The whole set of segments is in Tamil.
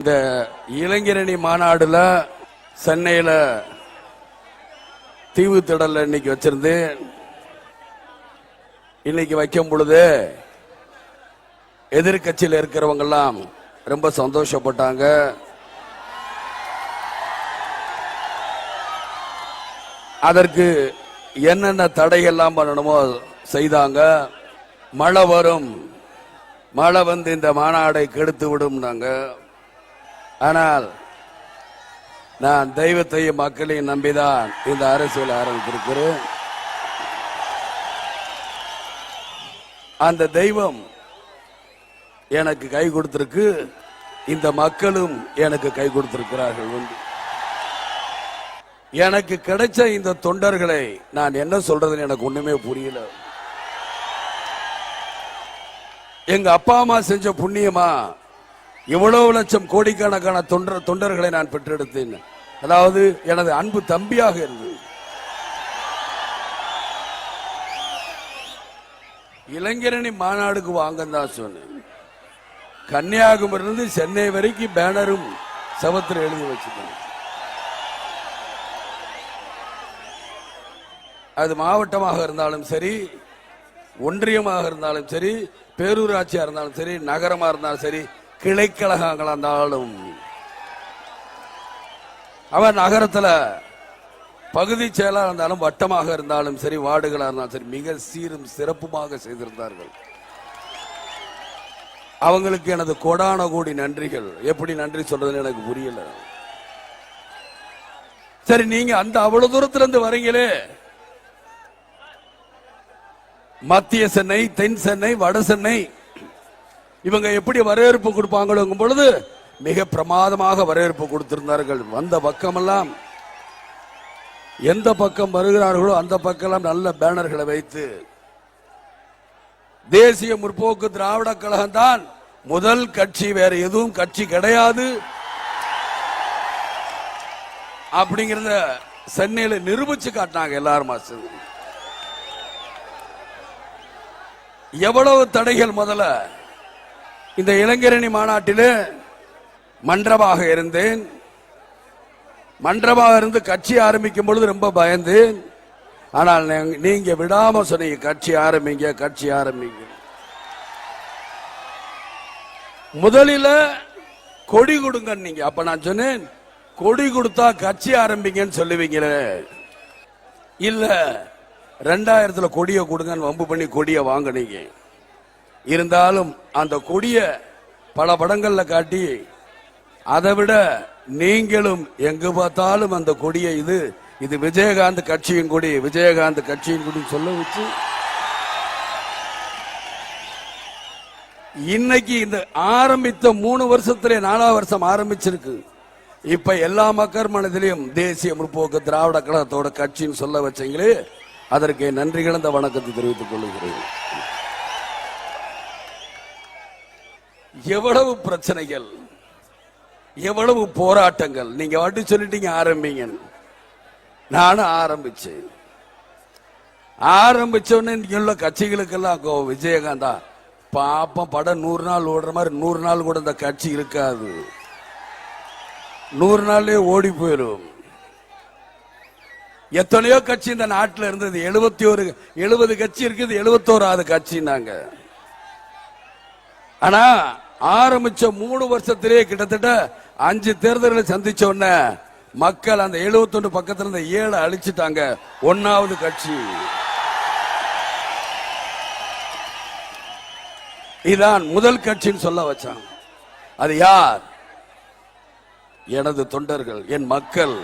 இந்த இளைஞரணி மாநாடுல சென்னையில தீவு திடல்ல இன்னைக்கு வச்சிருந்து இன்னைக்கு வைக்கும் பொழுது எதிர்கட்சியில் இருக்கிறவங்க எல்லாம் ரொம்ப சந்தோஷப்பட்டாங்க. அதற்கு என்னென்ன தடையெல்லாம் பண்ணணுமோ செய்தாங்க. மழை வரும், மழை வந்து இந்த மாநாடை கெடுத்து விடும். ஆனால் நான் தெய்வத்தையும் மக்களையும் நம்பிதான் இந்த அரசியல் ஆரம்பித்திருக்கிறேன். அந்த தெய்வம் எனக்கு கை கொடுத்திருக்கு, இந்த மக்களும் எனக்கு கை கொடுத்திருக்கிறார்கள். எனக்கு கிடைச்ச இந்த தொண்டர்களை நான் என்ன சொல்றதுன்னு எனக்கு ஒண்ணுமே புரியல. எங்க அப்பா அம்மா செஞ்ச புண்ணியமா இவ்வளவு லட்சம் கோடிக்கணக்கான தொண்டர்களை நான் பெற்றெடுத்தேன். அதாவது எனது அன்பு தம்பியாக இருந்தது. இளைஞரணி மாநாடுக்கு வாங்கன்னு தான் சொன்னேன். கன்னியாகுமரியிலிருந்து சென்னை வரைக்கும் பேனரும் செவத்தில் எழுதி வச்சுக்கணும். அது மாவட்டமாக இருந்தாலும் சரி, ஒன்றியமாக இருந்தாலும் சரி, பேரூராட்சியா இருந்தாலும் சரி, நகரமா இருந்தாலும் சரி, கிளைக்கழகங்களா இருந்தாலும், அவன் நகரத்துல பகுதி செயலாளர் இருந்தாலும், வட்டமாக இருந்தாலும் சரி, வார்டுகளா இருந்தாலும் சரி, மிக சீரும் சிறப்புமாக செய்திருந்தார்கள். அவங்களுக்கு எனது கோடான கோடி நன்றிகள். எப்படி நன்றி சொல்றதுன்னு எனக்கு புரியல. சரி, நீங்க அந்த அவ்வளவு தூரத்துல இருந்து வரீங்களே, மத்திய சென்னை, தென் சென்னை, வட சென்னை, இவங்க எப்படி வரவேற்பு கொடுப்பாங்களுங்கும் பொழுது மிக பிரமாதமாக வரவேற்பு கொடுத்திருந்தார்கள். வந்த பக்கமெல்லாம் எந்த பக்கம் வருகிறார்களோ அந்த பக்கம் நல்ல பேனர்களை வைத்து, தேசிய முற்போக்கு திராவிட கழகம் தான் முதல் கட்சி, வேற எதுவும் கட்சி கிடையாது அப்படிங்கறத சென்னையில நிரூபிச்சு காட்டினாங்க எல்லாரும். எவ்வளவு தடைகள்! முதல்ல இந்த இளைஞரணி மாநாட்டில் மன்றமாக இருந்தேன். மன்றமாக இருந்து கட்சி ஆரம்பிக்கும் பொழுது ரொம்ப பயந்தேன். ஆனால் நீங்க விடாம சொன்னீங்க, கட்சி ஆரம்பிங்க, கட்சி ஆரம்பிங்க. முதலில் கொடி கொடுங்க நீங்க. அப்ப நான் சொன்னேன், கொடி கொடுத்தா கட்சி ஆரம்பிங்கன்னு சொல்லுவீங்களே. இல்ல, 2000 கொடியை கொடுங்கன்னு வம்பு பண்ணி கொடியை வாங்கினீங்க. இருந்தாலும் அந்த கொடிய பல படங்கள்ல காட்டி, அதை விட நீங்களும் எங்கு பார்த்தாலும் அந்த கொடியை இது விஜயகாந்த் கட்சியின் கொடி, விஜயகாந்த் கட்சியின் கொடி சொல்ல வச்சு, இன்னைக்கு இந்த ஆரம்பித்த 3 வருஷத்துல 4ஆவது வருஷம் ஆரம்பிச்சிருக்கு. இப்ப எல்லா மக்கள் மனதிலையும் தேசிய முற்போக்கு திராவிட கழகத்தோட கட்சின்னு சொல்ல வச்சீங்களே, அதற்கு நன்றி கலந்த வணக்கத்தை தெரிவித்துக் கொள்கிறேன். எவ்வளவு பிரச்சனைகள், எவ்வளவு போராட்டங்கள்! நீங்க வாட்டி சொல்லிட்டீங்க ஆரம்பிங்க. நானும் ஆரம்பிச்சேன். ஆரம்பிச்சோன்னு உள்ள கட்சிகளுக்கெல்லாம் விஜயகாந்தா பாப்பம் படம் 100 நாள் ஓடுற மாதிரி 100 நாள் கூட இந்த கட்சி இருக்காது, 100 நாள்லயே ஓடி போயிடும். எத்தனையோ கட்சி இந்த நாட்டில் இருந்தது. 70 கட்சி இருக்குது, 71வது கட்சினாங்க. ஆனா ஆரம்பிச்ச 3 வருஷத்திலேயே கிட்டத்தட்ட 5 தேர்தல்களை சந்திச்ச உடனே மக்கள் அந்த 71 பக்கத்துல இருந்த 7 அழிச்சிட்டாங்க. 1வது கட்சி இதான் முதல் கட்சின்னு சொல்ல வச்சான். அது யார்? எனது தொண்டர்கள், என் மக்கள்,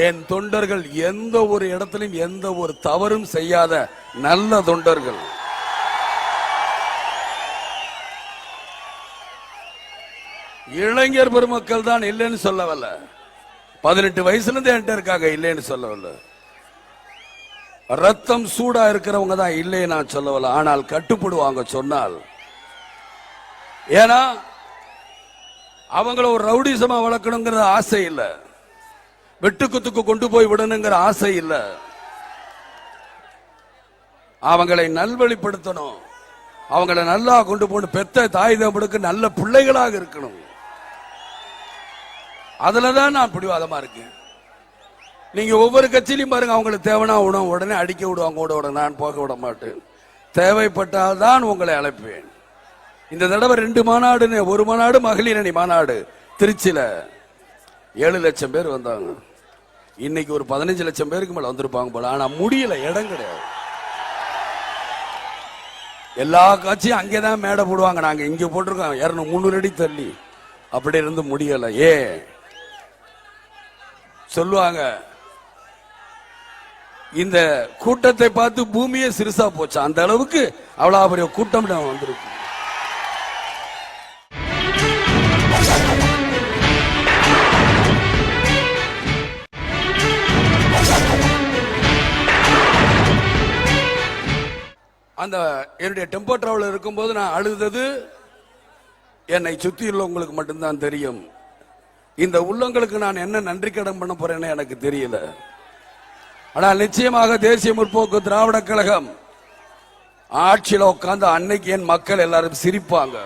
என் தொண்டர்கள். எந்த ஒரு இடத்திலும் எந்த ஒரு தவறும் செய்யாத நல்ல தொண்டர்கள். இளைஞர் பெருமக்கள் தான் இல்லைன்னு சொல்லவில்லை. 18 வயசுல இருந்து என்கிட்ட இருக்காங்க, இல்லைன்னு சொல்லவில்லை. ரத்தம் சூடா இருக்கிறவங்க தான் இல்லைன்னு நான் சொல்லவில்லை. ஆனால் கட்டுப்படுவாங்க சொன்னால். ஏன்னா அவங்கள ஒரு ரவுடிசமா வளர்க்கணுங்கிற ஆசை இல்ல, வெட்டுக்குத்துக்கு கொண்டு போய் விடணுங்கிற ஆசை இல்ல. அவங்களை நல்வழிப்படுத்தணும். அவங்கள நல்லா கொண்டு போன பெத்த தாய் தகவலுக்கு நல்ல பிள்ளைகளாக இருக்கணும். அதுலதான் நான் பிடிவாதமா இருக்கேன். நீங்க ஒவ்வொரு கட்சியிலையும் பாருங்க, அவங்களுக்கு தேவைன்னா உணவு உடனே அடிக்க விடுவாங்க, ஓட நான் போக விட மாட்டேன். தேவைப்பட்டால் தான் உங்களை அழைப்பேன். இந்த தடவை 2 மாநாடுன்னு, ஒரு மாநாடு மகளிர் அணி மாநாடு திருச்சியில 7 லட்சம் பேர் வந்தாங்க. இன்னைக்கு ஒரு 15 லட்சம் பேருக்கு மேல வந்திருப்பாங்க போல. ஆனா முடியல, இடம் கிடையாது. எல்லா கட்சியும் அங்கேதான் மேடை போடுவாங்க, நாங்க இங்க போட்டிருக்கோம் 200-300 அடி தள்ளி. அப்படி இருந்து முடியல. சொல்லுவாங்க, இந்த கூட்டத்தை பார்த்து பூமியே சிறுசா போச்சு, அந்த அளவுக்கு அவ்வளவு பெரிய கூட்டம் வந்திருக்கு. அந்த என்னுடைய டெம்போ டிராவல் இருக்கும்போது நான் அழுதது என்னை சுற்றியுள்ள உங்களுக்கு மட்டும்தான் தெரியும். இந்த உள்ளங்களுக்கு நான் என்ன நன்றி கடன் பண்ண போறேன்னு எனக்கு தெரியல. ஆனால் நிச்சயமாக தேசிய முற்போக்கு திராவிட கழகம் ஆட்சியில் உட்கார்ந்து அன்னைக்கு என் மக்கள் எல்லாரும் சிரிப்பாங்க,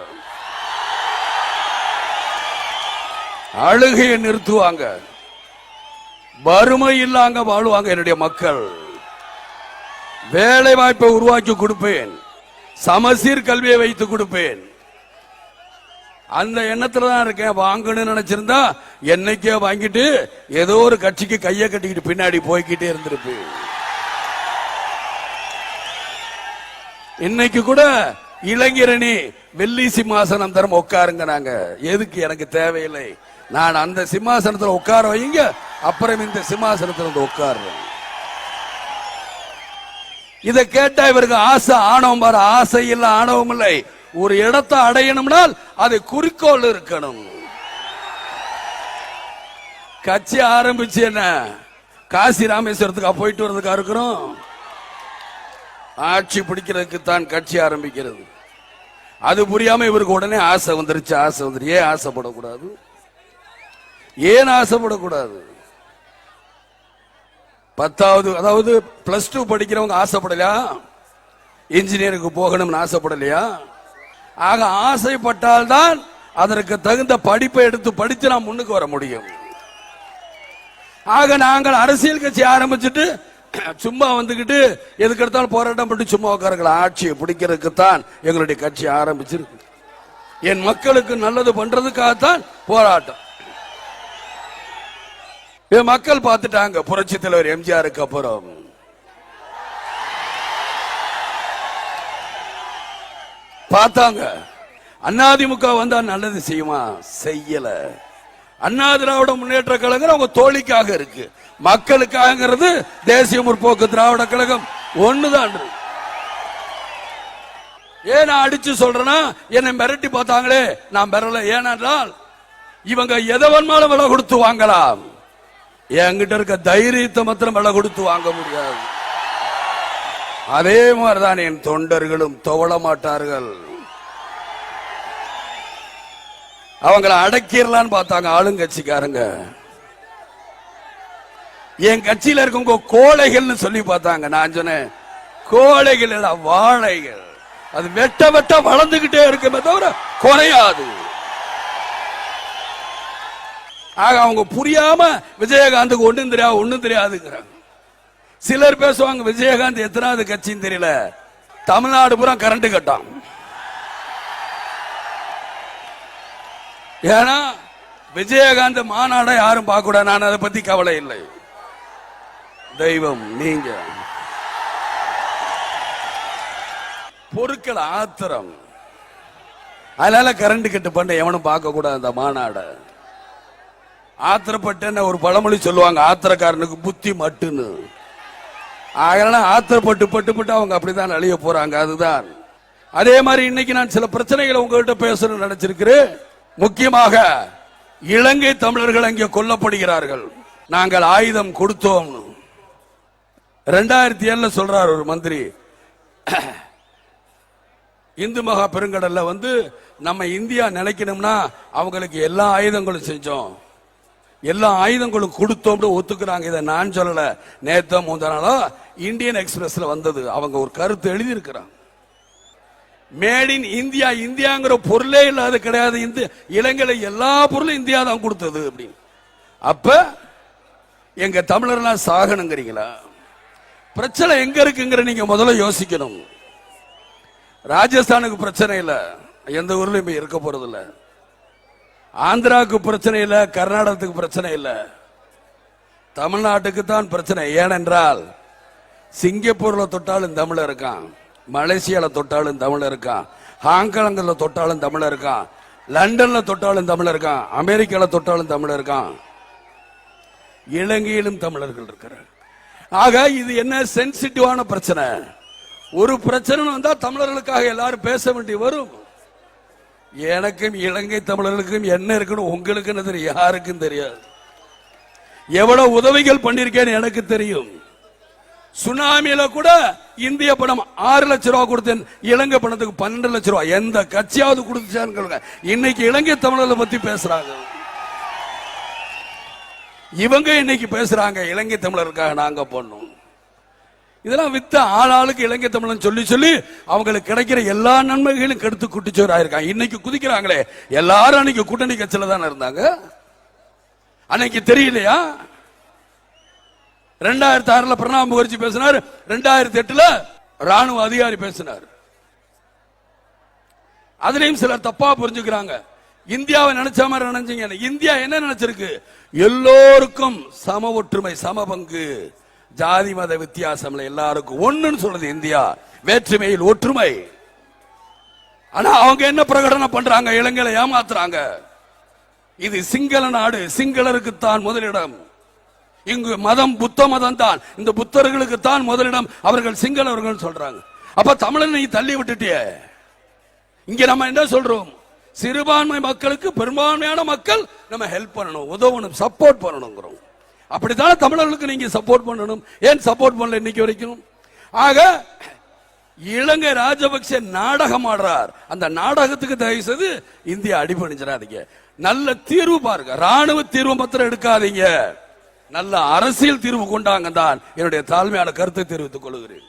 அழுகையை நிறுத்துவாங்க, வறுமை இல்லாங்க வாழுவாங்க என்னுடைய மக்கள். வேலை வாய்ப்பை உருவாக்கி கொடுப்பேன், சமசீர் கல்வியை வைத்து கொடுப்பேன். அந்த எண்ணத்துல தான் இருக்கேன். வாங்கணும்னு நினைச்சிருந்தா என்னைக்கே வாங்கிட்டு ஏதோ ஒரு கட்சிக்கு கையை கட்டிக்கிட்டு பின்னாடி போய்கிட்டே இருந்திருப்பேன். இன்னைக்கு கூட இளைஞரணி வெள்ளி சிம்மாசனம் தரம் உட்காருங்க. நாங்க எதுக்கு, எனக்கு தேவையில்லை. நான் அந்த சிம்மாசனத்தில் உட்கார வைங்க, அப்புறம் இந்த சிம்மாசனத்தில் வந்து உட்காருறேன். இதை கேட்டா இவருக்கு ஆசை, ஆணவம் பாரு. ஆசை இல்ல, ஆணவம் இல்லை. ஒரு இடத்தை அடையணும்னால் அது குறிக்கோள் இருக்கணும். கட்சி ஆரம்பிச்சு என்ன காசி ராமேஸ்வரத்துக்கு போயிட்டு வரதுக்கா இருக்கிறோம்? ஆட்சி பிடிக்கிறதுக்கு தான் கட்சி ஆரம்பிக்கிறது. அது புரியாம இவருக்கு உடனே ஆசை வந்துருச்சு. ஆசை வந்துரு. ஏன் ஆசைப்படக்கூடாது? ஏன் ஆசைப்படக்கூடாது? 10வது அதாவது +2 படிக்கிறவங்க ஆசைப்படலையா? இன்ஜினியருக்கு போகணும்னு ஆசைப்படலையா? ஆக ஆசைப்பட்டால் தான் அதற்கு தகுந்த படிப்பை எடுத்து படித்து நாம் முன்னுக்கு வர முடியும். ஆக நாங்கள் அரசியல் கட்சி ஆரம்பிச்சுட்டு சும்மா வந்துகிட்டு எதுக்கு எடுத்தாலும் போராட்டம் பண்ணி சும்மா உட்காருங்களா? ஆட்சியை பிடிக்கிறதுக்கு தான் எங்களுடைய கட்சி ஆரம்பிச்சிருக்கு. என் மக்களுக்கு நல்லது பண்றதுக்காகத்தான் போராட்டம். மக்கள் பார்த்துட்டாங்க. புரட்சி தலைவர் எம்ஜிஆருக்கு அப்புறம் பார்த்தாங்க, அதிமுக வந்தா நல்லது செய்யுமா? செய்யல. அண்ணா திராவிட முன்னேற்ற கழகம் அவங்க தோழிக்காக இருக்கு, மக்களுக்காக தேசிய முற்போக்கு திராவிட கழகம் ஒண்ணுதான். ஏன் நான் அடிச்சு சொல்றேன்னா, என்னை மிரட்டி பார்த்தாங்களே, நான் பெறல. ஏனென்றால் இவங்க எதவன்மாலும் விலை கொடுத்து வாங்கலாம், என்கிட்ட இருக்க தைரியத்தை மாத்திரம் விலை கொடுத்து வாங்க முடியாது. அதே மாதிரிதான் என் தொண்டர்களும் துவள மாட்டார்கள். அவங்களை அடக்கிடலான்னு பார்த்தாங்க ஆளுங்கட்சிக்காரங்க. என் கட்சியில இருக்கவங்க கோழைகள்னு சொல்லி பார்த்தாங்க. நான் சொன்னேன், கோழைகள் இல்ல, வாழைகள். அது வெட்ட வெட்ட வளர்ந்துகிட்டே இருக்குமே தவிர குறையாது. ஆக அவங்க புரியாம விஜயகாந்துக்கு ஒண்ணும் தெரியாதுங்கிறாங்க. சிலர் பேசுவாங்க, விஜயகாந்த் எத்தனாவது கட்சின்னு தெரியல, தமிழ்நாடு பூரா கரண்ட் கட்டான். ஏன்னா விஜயகாந்த் மாநாட யாரும் பார்க்க கூடாது. நான் அதை பத்தி கவலை இல்லை. தெய்வம் நீங்க பொருட்கள் ஆத்திரம், அதனால கரண்ட் கட்டு பண்ண எவனும் பார்க்க கூடாது அந்த மாநாட. ஆத்திரப்பட்ட ஒரு பழமொழி சொல்லுவாங்க, ஆத்திரக்காரனுக்கு புத்தி மட்டுன்னு. அதனால ஆத்திரப்பட்டு பட்டு அவங்க அப்படிதான் அழிய போறாங்க. அதுதான். அதே மாதிரி இன்னைக்கு நான் சில பிரச்சனைகளை உங்ககிட்ட பேசணும்னு நினைச்சிருக்கிறேன். முக்கியமாக இலங்கை தமிழர்கள் அங்கே கொல்லப்படுகிறார்கள். நாங்கள் ஆயுதம் கொடுத்தோம். 2007 சொல்றார் ஒரு மந்திரி, இந்து மகா பெருங்கடல்ல நம்ம இந்தியா நினைக்கணும்னா அவங்களுக்கு எல்லா ஆயுதங்களும் செஞ்சோம், எல்லா ஆயுதங்களும் கொடுத்தோம் ஒத்துக்கிறாங்க. இதை நான் சொல்லல, நேத்து முந்தா நாளா இந்தியன் எக்ஸ்பிரஸ்ல வந்தது. அவங்க ஒரு கருத்து எழுதி இருக்கிறாங்க. மேட் இன் இந்தியா, இந்தியாங்கிற பொருளே இல்லாத கிடையாது. இலங்கையில எல்லா பொருளும் இந்தியா தான் கொடுத்தது அப்படின்னு. அப்ப எங்க தமிழர்லாம் சாகணுங்கிறீங்களா? பிரச்சனை எங்க இருக்குங்கிற நீங்க முதல்ல யோசிக்கணும். ராஜஸ்தானுக்கு பிரச்சனை இல்ல, எந்த ஊர்லயும் போய் இருக்க போறது இல்ல. ஆந்திராவுக்கு பிரச்சனை இல்ல, கர்நாடகத்துக்கு பிரச்சனை இல்ல, தமிழ்நாட்டுக்கு தான் பிரச்சனை. ஏனென்றால் சிங்கப்பூர்ல தொட்டாலும் தமிழ் இருக்கான், மலேசியால தொட்டாலும் தமிழ் இருக்கான், ஹாங்காங்ல தொட்டாலும் தமிழ் இருக்கான், லண்டன்ல தொட்டாலும் தமிழ் இருக்கான், அமெரிக்கால தொட்டாலும் தமிழ் இருக்கான், இலங்கையிலும் தமிழர்கள் இருக்கிறார். ஆக இது என்ன சென்சிட்டிவான பிரச்சனை. ஒரு பிரச்சனை வந்தா தமிழர்களுக்காக எல்லாரும் பேச வேண்டி வரும். எனக்கும் இலங்கை தமிழர்களுக்கும் என்ன இருக்குன்னு உங்களுக்கு என்ன தெரியும்? யாருக்கும் தெரியாது. எவ்வளவு உதவிகள் பண்ணிருக்கேன்னு எனக்கு தெரியும். சுனாமியில கூட இந்திய பணம் 6 லட்சம் ரூபாய் கொடுத்தேன், இலங்கை பணத்துக்கு 12 லட்சம் ரூபாய். எந்த கட்சியாவது கொடுத்துச்சான்னு இன்னைக்கு இலங்கை தமிழர்களை பத்தி பேசுறாங்க. இவங்க இன்னைக்கு பேசுறாங்க இலங்கை தமிழருக்காக நாங்க பண்ணோம். இதெல்லாம் வித்த ஆளாளுக்கு இலங்கை தமிழன் சொல்லி சொல்லி அவங்களுக்கு கிடைக்கிற எல்லா நன்மைகளும் கெடுத்து குட்டிச்சோர் ஆயிருக்காங்க. இன்னைக்கு குதிக்கிறாங்களே, எல்லாரும் அன்னைக்கு கூட்டணி கட்சியில தானே இருந்தாங்க. அன்னைக்கு தெரியலையா? 2006 பிரணாப் முகர்ஜி பேசினார், 2008 ராணுவ அதிகாரி பேசினார். அதுலயும் சிலர் தப்பா புரிஞ்சுக்கிறாங்க. இந்தியாவை நினைச்ச மாதிரி நினைச்சீங்க. இந்தியா என்ன நினைச்சிருக்கு? எல்லோருக்கும் சம ஒற்றுமை, சம பங்கு, ஜாதி மத வித்தியாசம் எல்லாருக்கும் ஒண்ணுன்னு சொல்றது இந்தியா. வேற்றுமையில் ஒற்றுமை. ஆனா அவங்க என்ன பிரகடனம் பண்றாங்க? இலங்கையில ஏமாத்துறாங்க. இது சிங்கள நாடு, சிங்களருக்கு தான் முதலிடம். இங்கு மதம் புத்த மதம் தான், இந்த புத்தர்களுக்கு தான் முதலிடம், அவர்கள் சிங்களவர்கள் சொல்றாங்க. அப்ப தமிழன் நீ தள்ளி விட்டுட்டிய. இங்க நம்ம என்ன சொல்றோம்? சிறுபான்மை மக்களுக்கு பெரும்பான்மையான மக்கள் நம்ம ஹெல்ப் பண்ணணும், உதவணும், சப்போர்ட் பண்ணணும். அப்படித்தானே தமிழர்களுக்கு நீங்க சப்போர்ட் பண்ணணும். ஏன் சப்போர்ட் பண்ணல இன்னைக்கு வரைக்கும்? ஆக இலங்கை ராஜபக்சே நாடகம் ஆடுறார். அந்த நாடகத்துக்கு தயவு செய்து இந்தியா அடிபணிஞ்சிடாதீங்க. நல்ல தீர்வு பாருங்க. ராணுவ தீர்வு மாத்திரம் எடுக்காதீங்க, நல்ல அரசியல் தீர்வு கொண்டாங்க தான் என்னுடைய தாழ்மையான கருத்தை தெரிவித்துக் கொள்கிறேன்.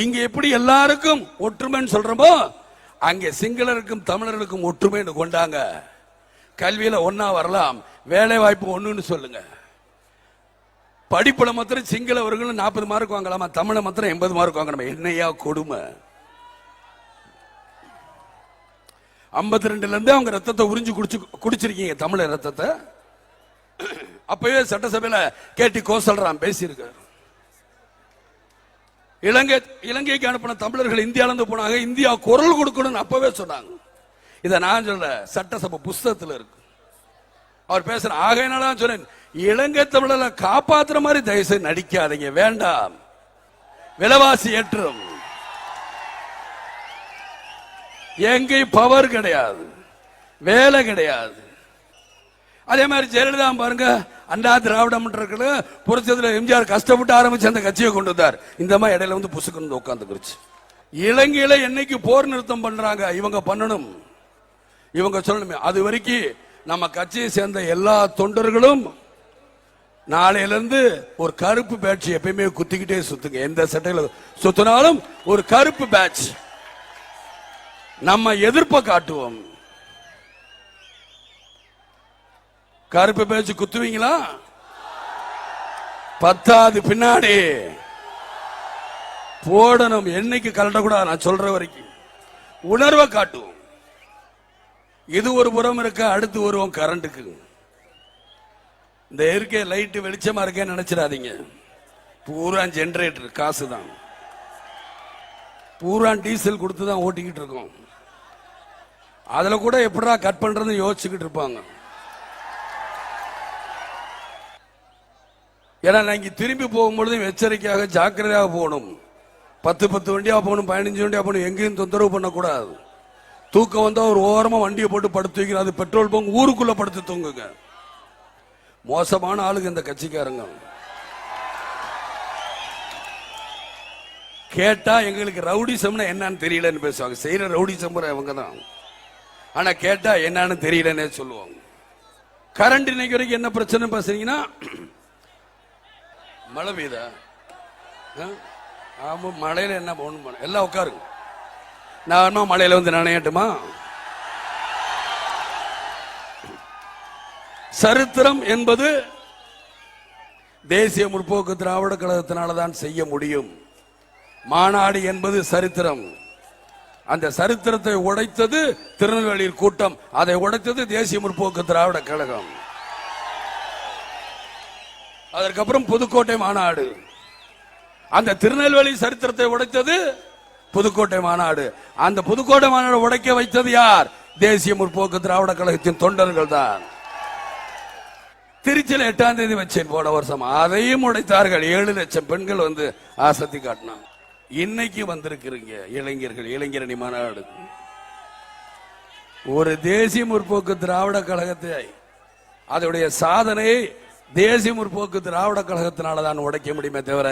இங்க எப்படி எல்லாருக்கும் ஒற்றுமைன்னு சொல்றோமோ, அங்கே சிங்களருக்கும் தமிழர்களுக்கும் ஒற்றுமைன்னு கொண்டாங்க. கல்வியில ஒன்னா வரலாம், வேலை வாய்ப்பு ஒண்ணுன்னு சொல்லுங்க. படிப்புல மாத்திரம் சிங்களவர்கள் 40 மார்க் வாங்கலாமா, தமிழ மாத்திரம் 80 மார்க் வாங்கலாமா? என்னையா கொடுமை! 52 இருந்து அவங்க ரத்தத்தை உறிஞ்சு குடிச்சிருக்கீங்க, தமிழ ரத்தத்தை. அப்பவே சட்டசபையில கேட்டி கோசல்ராம் பேசியிருக்காரு. இலங்கைக்கு அனுப்பின தமிழர்கள் இந்தியால இருந்து போனாங்க, இந்தியா குரல் கொடுக்கணும் அப்பவே சொன்னாங்க. இத நான் சொல்ல, சட்டசபை புஸ்தகத்தில் இருக்கு. அவர் பேசுற ஆகையினால சொன்னேன், இலங்கை தமிழரை காப்பாத்துற மாதிரி தயவுசெய்து நடிக்காதீங்க, வேண்டாம். விலைவாசி ஏற்றம், எங்கே பவர் கிடையாது, வேலை கிடையாது. அதே மாதிரி ஜெயலலிதா பாருங்க, அண்ணா திராவிட முன்னேற்ற புரட்சியில் எம்ஜிஆர் கஷ்டப்பட்டு ஆரம்பிச்சு அந்த கட்சியை கொண்டு வந்தார். இந்த மாதிரி இடையில வந்து புசுக்கு உட்கார்ந்துருச்சு. இலங்கையில என்னைக்கு போர் நிறுத்தம் பண்றாங்க, இவங்க பண்ணணும், இவங்க சொல்லணுமே. அது வரைக்கும் நம்ம கட்சியை சேர்ந்த எல்லா தொண்டர்களும் நாளையில இருந்து ஒரு கருப்பு பேட்ச் எப்பயுமே குத்திக்கிட்டே சுத்துங்க. எந்த சட்டையில சுத்தினாலும் ஒரு கருப்பு பேட்ச், நம்ம எதிர்ப்பை காட்டுவோம். கருப்பு பேச்சு குத்துவீங்களா? பத்தாது பின்னாடி போடணும். என்னைக்கு கலட்ட கூட நான் சொல்ற வரைக்கும் உணர்வை காட்டுவோம். இது ஒரு புறம் இருக்க, அடுத்து வருவோம் கரண்ட்டுக்கு. இந்த இருக்கே லைட் வெளிச்சமா இருக்கேன்னு நினைச்சிடாதீங்க. பூரா ஜெனரேட்டர் காசு தான், பூரா டீசல் கொடுத்து தான் ஓட்டிக்கிட்டு இருக்கோம். அதுல கூட எப்படா கட் பண்றதுன்னு யோசிச்சுக்கிட்டு இருப்பாங்க. ஏன்னா நீங்க திரும்பி போகும்பொழுது எச்சரிக்கையாக ஜாக்கிரதையாக போகணும். 10 வண்டியா போகணும், 15 வண்டியா போகணும், எங்கேயும் தொந்தரவு பண்ணக்கூடாது. தூக்கம் வந்தா ஒரு ஓரமா வண்டியை போட்டு படுத்து வைக்கணும். அது பெட்ரோல் பங்க் ஊருக்குள்ள படுத்து தூங்குங்க. மோசமான ஆளுங்க இந்த கட்சிக்காரங்க. கேட்டா எங்களுக்கு ரவுடிசம்னா என்னன்னு தெரியலன்னு பேசுவாங்க. செய்யற ரவுடிசம் அவங்க தான். ஆனா கேட்டா என்னன்னு தெரியலன்னே சொல்லுவாங்க. கரண்ட் இன்னைக்கு வரைக்கும் என்ன பிரச்சனை பேசுறீங்கன்னா, மழை பெய்யுதா? ஆமா, மழையில என்ன போகணும், எல்லாம் உட்காருங்க. நான் மழையில வந்து நனையட்டுமா? சரித்திரம் என்பது தேசிய முற்போக்கு திராவிட கழகத்தினால்தான் செய்ய முடியும். மாநாடு என்பது சரித்திரம். அந்த சரித்திரத்தை உடைத்தது திருநெல்வேலியில் கூட்டம், அதை உடைத்தது தேசிய முற்போக்கு திராவிட கழகம். அதற்கப்புறம் புதுக்கோட்டை மாநாடு. அந்த திருநெல்வேலி சரித்திரத்தை உடைத்தது புதுக்கோட்டை மாநாடு. அந்த புதுக்கோட்டை மாநாடு உடைக்க வைத்தது யார்? தேசிய முற்போக்கு திராவிட கழகத்தின் தொண்டர்கள் தான். திருச்சியில் 8ஆம் தேதி வச்சேன் போன வருஷம், அதையும் உடைத்தார்கள். 7 லட்சம் பெண்கள் வந்து ஆசத்தி காட்டினாங்க. இன்னைக்கு வந்திருக்கிறீங்க இளைஞர்கள், இளைஞரணி மாநாடு. ஒரு தேசிய முற்போக்கு திராவிட கழகத்தை, அதனுடைய சாதனை தேசிய முற்போக்கு திராவிட கழகத்தினால தான் உடைக்க முடியுமே தவிர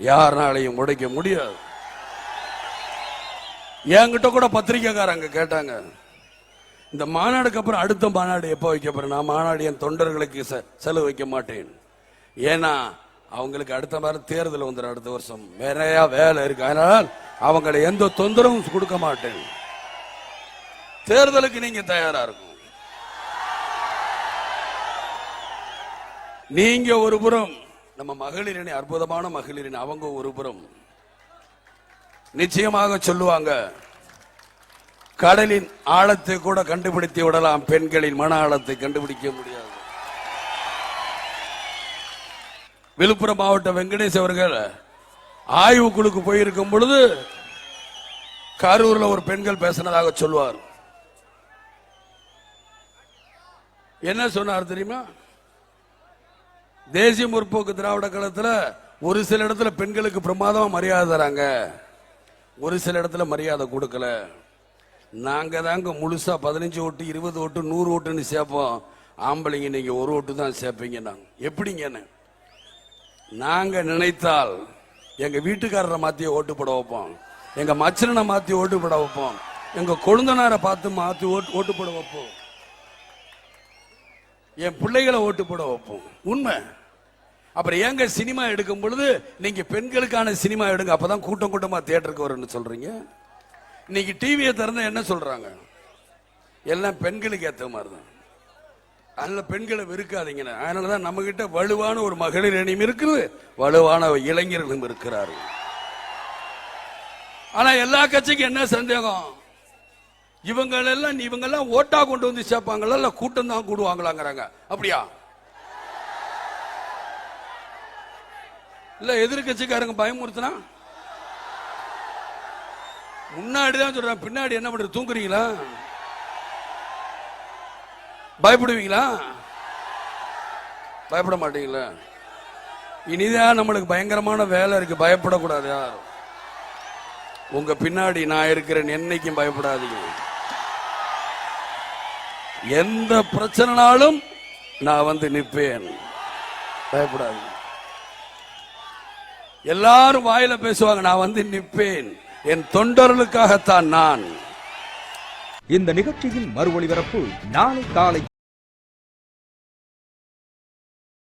யாருனாலையும் உடைக்க முடியாது. என்கிட்ட கூட பத்திரிகைக்காரங்க கேட்டாங்க, இந்த மாநாடுக்கு அப்புறம் அடுத்த மாநாடு எப்போ வைக்க போறேன்? நான் மாநாடு என் தொண்டர்களுக்கு செலவு வைக்க மாட்டேன். ஏன்னா அவங்களுக்கு அடுத்த வாரம் தேர்தல் வந்துடும், அடுத்த வருஷம் நிறைய வேலை இருக்கு. அதனால் அவங்களை எந்த தொந்தரவும் கொடுக்க மாட்டேன். தேர்தலுக்கு நீங்க தயாரா இருக்கும். நீங்க ஒரு புறம், நம்ம மகளிரணி அற்புதமான மகளிரணி, அவங்க ஒரு புறம். நிச்சயமாக சொல்லுவாங்க, கடலின் ஆழத்தை கூட கண்டுபிடித்து விடலாம், பெண்களின் மன ஆழத்தை கண்டுபிடிக்க முடியாது. விழுப்புரம் மாவட்டம் வெங்கடேஷ் அவர்கள் ஆய்வு குழுக்கு போயிருக்கும் பொழுது கரூர்ல ஒரு பெண்கள் பேசினதாக சொல்வார். என்ன சொன்னார் தெரியுமா? தேசிய முற்போக்கு திராவிட கழகத்துல ஒரு சில இடத்துல பெண்களுக்கு பிரமாதமா மரியாதை தராங்க, ஒரு சில இடத்துல மரியாதை கொடுக்கல. நாங்க தாங்க முழுசா 15 ஓட்டு 20 ஓட்டு 100 ஓட்டுன்னு சேர்ப்போம், ஆம்பளைங்க நீங்க 1 ஓட்டு தான் சேர்ப்பீங்க. நாங்க எப்படிங்க? நாங்க நினைத்தால் எங்க வீட்டுக்காரரை மாத்தி ஓட்டு போட வைப்போம், எங்க மச்சனை மாத்தி ஓட்டு போட வைப்போம், எங்க கொழுந்தனாரை பார்த்து மாத்தி ஓட்டு போட வைப்போம், என் பிள்ளைகளை ஓட்டு போட வைப்போம். உண்மை. அப்புறம் ஏங்க சினிமா எடுக்கும் பொழுது நீங்க பெண்களுக்கான சினிமா எடுங்க, அப்பதான் கூட்டம் கூட்டமா தியேட்டருக்கு வரும்னு சொல்றீங்க. இன்னைக்கு டிவியை திறந்த என்ன சொல்றாங்க? எல்லாம் பெண்களுக்கு ஏற்ற மாதிரி தான். அதனால பெண்களை வெறுக்காதீங்க. அதனாலதான் நம்ம கிட்ட வலுவான ஒரு மகளிர் அணியும் இருக்குது, வலுவான இளைஞர்களும் இருக்கிறார்கள். ஆனா எல்லா கட்சிக்கும் என்ன சந்தேகம்? இவங்கெல்லாம் ஓட்டா கொண்டு வந்து சேர்ப்பாங்களா இல்ல கூட்டம் தான் கூடுவாங்களாங்கிறாங்க. அப்படியா? இல்ல எதிர்கட்சிக்காரங்க பயமுறுத்தினா முன்னாடிதான் சொல்றேன், பின்னாடி என்ன பண்றது? தூங்குறீங்களா? பயப்படுவீங்களா? பயப்பட மாட்டீங்களா? இனிதான் நம்மளுக்கு பயங்கரமான வேலை இருக்கு, பயப்படக்கூடாது. யார் உங்க பின்னாடி நான் இருக்கிறேன், என்னைக்கும் பயப்படாதீங்க. எந்த பிரச்சனைனாலும் நான் வந்து நிற்பேன், பயப்படாது. எல்லாரும் வாயில பேசுவாங்க, நான் வந்து நிற்பேன், என் தொண்டர்களுக்காகத்தான் நான். இந்த நிகழ்ச்சியின் மறு ஒளிபரப்பு நாளை காலை